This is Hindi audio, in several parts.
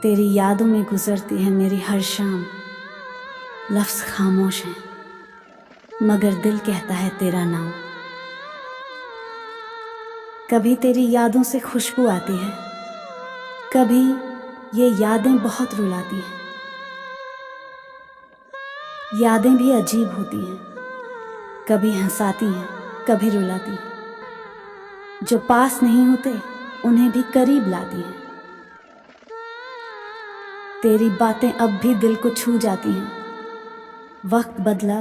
तेरी यादों में गुजरती है मेरी हर शाम। लफ्ज़ खामोश हैं मगर दिल कहता है तेरा नाम। कभी तेरी यादों से खुशबू आती है, कभी ये यादें बहुत रुलाती हैं। यादें भी अजीब होती हैं, कभी हंसाती हैं कभी रुलाती हैं। जो पास नहीं होते उन्हें भी करीब लाती हैं। तेरी बातें अब भी दिल को छू जाती हैं। वक्त बदला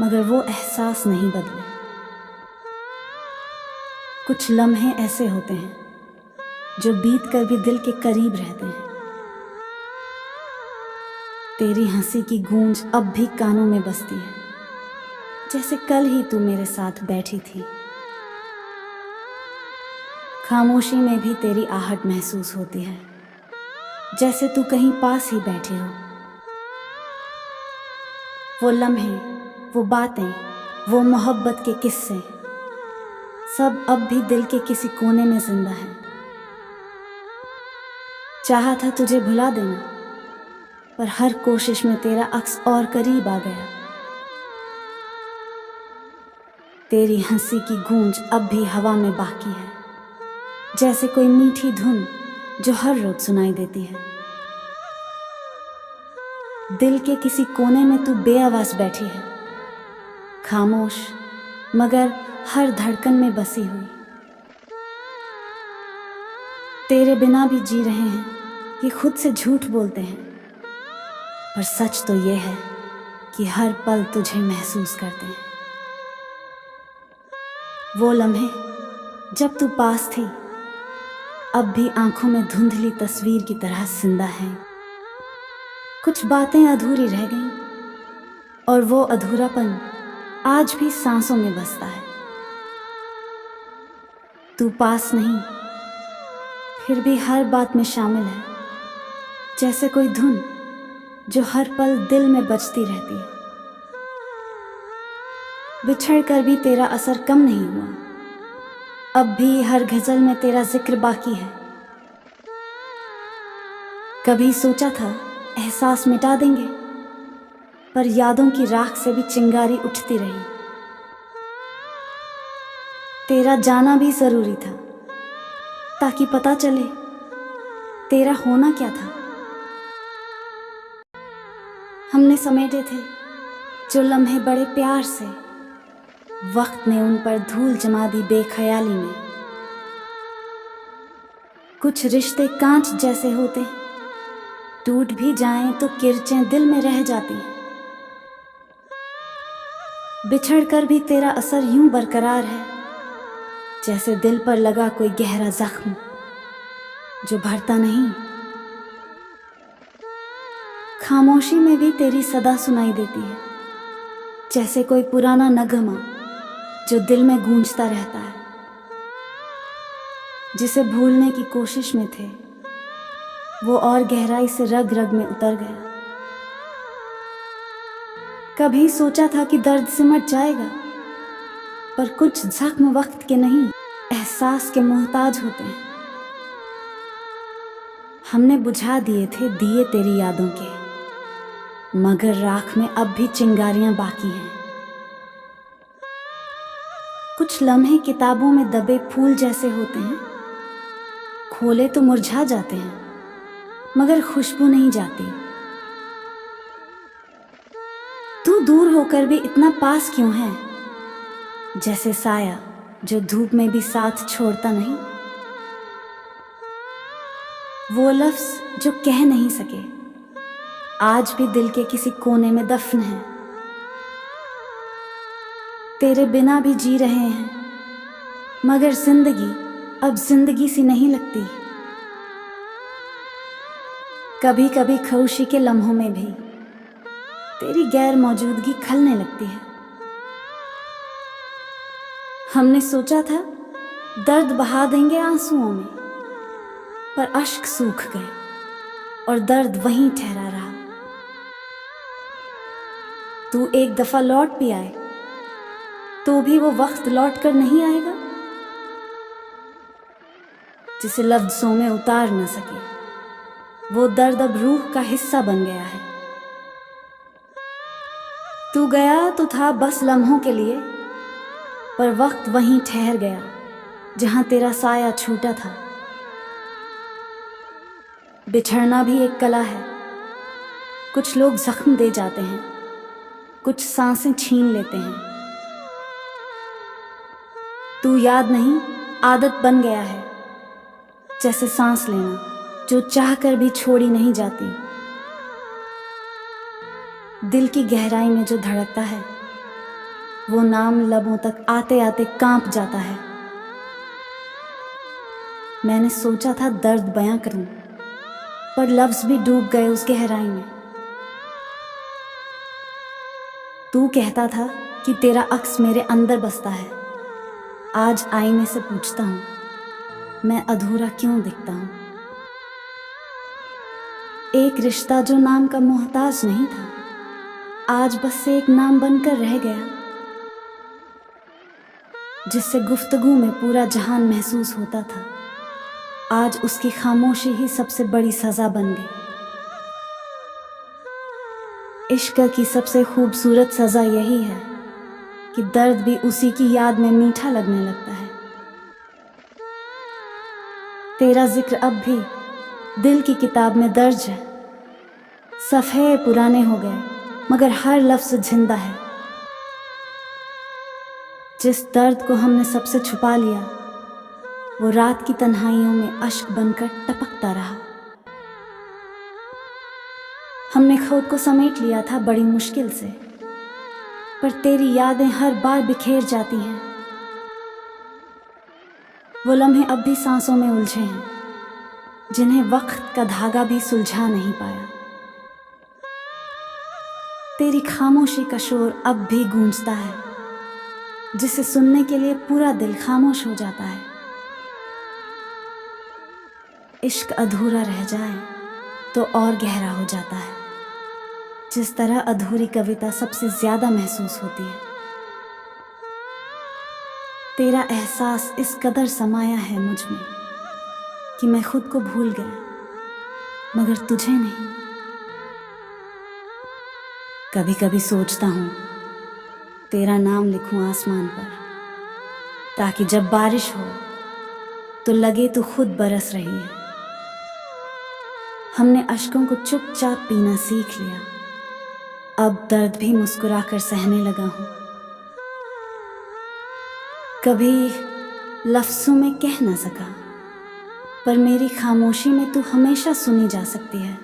मगर वो एहसास नहीं बदले। कुछ लम्हे ऐसे होते हैं जो बीत कर भी दिल के करीब रहते हैं। तेरी हंसी की गूंज अब भी कानों में बसती है, जैसे कल ही तू मेरे साथ बैठी थी। खामोशी में भी तेरी आहट महसूस होती है, जैसे तू कहीं पास ही बैठे हो। वो लम्हे, वो बातें, वो मोहब्बत के किस्से सब अब भी दिल के किसी कोने में जिंदा है। चाहा था तुझे भुला देना, पर हर कोशिश में तेरा अक्स और करीब आ गया। तेरी हंसी की गूंज अब भी हवा में बाकी है, जैसे कोई मीठी धुन जो हर रोज सुनाई देती है। दिल के किसी कोने में तू बेआवाज बैठी है, खामोश मगर हर धड़कन में बसी हुई। तेरे बिना भी जी रहे हैं, ये खुद से झूठ बोलते हैं, पर सच तो ये है कि हर पल तुझे महसूस करते हैं। वो लम्हे जब तू पास थी अब भी आंखों में धुंधली तस्वीर की तरह जिंदा है। कुछ बातें अधूरी रह गईं और वो अधूरापन आज भी सांसों में बसता है। तू पास नहीं फिर भी हर बात में शामिल है, जैसे कोई धुन जो हर पल दिल में बजती रहती है। बिछड़ कर भी तेरा असर कम नहीं हुआ, अब भी हर गजल में तेरा जिक्र बाकी है। कभी सोचा था एहसास मिटा देंगे, पर यादों की राख से भी चिंगारी उठती रही। तेरा जाना भी जरूरी था ताकि पता चले तेरा होना क्या था। हमने समेटे थे जो लम्हे बड़े प्यार से, वक्त ने उन पर धूल जमा दी बेख्याली में। कुछ रिश्ते कांच जैसे होते, टूट भी जाएं तो किरचें दिल में रह जाती हैं। बिछड़ कर भी तेरा असर यूं बरकरार है, जैसे दिल पर लगा कोई गहरा जख्म जो भरता नहीं। खामोशी में भी तेरी सदा सुनाई देती है, जैसे कोई पुराना नगमा जो दिल में गूंजता रहता है। जिसे भूलने की कोशिश में थे वो और गहराई से रग रग में उतर गया। कभी सोचा था कि दर्द सिमट जाएगा, पर कुछ जख्म वक्त के नहीं एहसास के मोहताज होते हैं। हमने बुझा दिए थे दिए तेरी यादों के, मगर राख में अब भी चिंगारियां बाकी हैं। कुछ लम्हे किताबों में दबे फूल जैसे होते हैं, खोले तो मुरझा जाते हैं मगर खुशबू नहीं जाती। तू दूर होकर भी इतना पास क्यों है, जैसे साया जो धूप में भी साथ छोड़ता नहीं। वो लफ्ज जो कह नहीं सके आज भी दिल के किसी कोने में दफन है। तेरे बिना भी जी रहे हैं मगर जिंदगी अब जिंदगी सी नहीं लगती। कभी कभी खामोशी के लम्हों में भी तेरी गैर मौजूदगी खलने लगती है। हमने सोचा था दर्द बहा देंगे आंसुओं में, पर अश्क सूख गए और दर्द वहीं ठहरा रहा। तू एक दफा लौट भी आए तो भी वो वक्त लौट कर नहीं आएगा जिसे लफ्जों में उतार न सके। वो दर्द अब रूह का हिस्सा बन गया है। तू गया तो था बस लम्हों के लिए, पर वक्त वहीं ठहर गया जहां तेरा साया छूटा था। बिछड़ना भी एक कला है, कुछ लोग जख्म दे जाते हैं, कुछ सांसें छीन लेते हैं। तू याद नहीं, आदत बन गया है, जैसे सांस लेना जो चाह कर भी छोड़ी नहीं जाती। दिल की गहराई में जो धड़कता है, वो नाम लबों तक आते आते कांप जाता है। मैंने सोचा था दर्द बयां करूं, पर लफ्ज भी डूब गए उस गहराई में। तू कहता था कि तेरा अक्स मेरे अंदर बसता है। आज आईने से पूछता हूं, मैं अधूरा क्यों दिखता हूं। एक रिश्ता जो नाम का मोहताज नहीं था, आज बस एक नाम बनकर रह गया, जिससे गुफ्तगू में पूरा जहान महसूस होता था। आज उसकी खामोशी ही सबसे बड़ी सजा बन गई। इश्क की सबसे खूबसूरत सजा यही है कि दर्द भी उसी की याद में मीठा लगने लगता है। तेरा जिक्र अब भी दिल की किताब में दर्ज है। सफ़े पुराने हो गए, मगर हर लफ्ज़ जिंदा है। जिस दर्द को हमने सबसे छुपा लिया, वो रात की तन्हाइयों में अश्क बनकर टपकता रहा। हमने खुद को समेट लिया था बड़ी मुश्किल से, पर तेरी यादें हर बार बिखेर जाती हैं। वो लम्हे अब भी सांसों में उलझे हैं, जिन्हें वक्त का धागा भी सुलझा नहीं पाया। तेरी खामोशी का शोर अब भी गूंजता है, जिसे सुनने के लिए पूरा दिल खामोश हो जाता है। इश्क अधूरा रह जाए तो और गहरा हो जाता है, जिस तरह अधूरी कविता सबसे ज्यादा महसूस होती है। तेरा एहसास इस कदर समाया है मुझ में कि मैं खुद को भूल गया, मगर तुझे नहीं। कभी कभी सोचता हूँ तेरा नाम लिखूं आसमान पर, ताकि जब बारिश हो तो लगे तो खुद बरस रही है। हमने अश्कों को चुपचाप पीना सीख लिया, अब दर्द भी मुस्कुराकर सहने लगा हूं। कभी लफ्ज़ों में कह ना सका, पर मेरी खामोशी में तू हमेशा सुनी जा सकती है।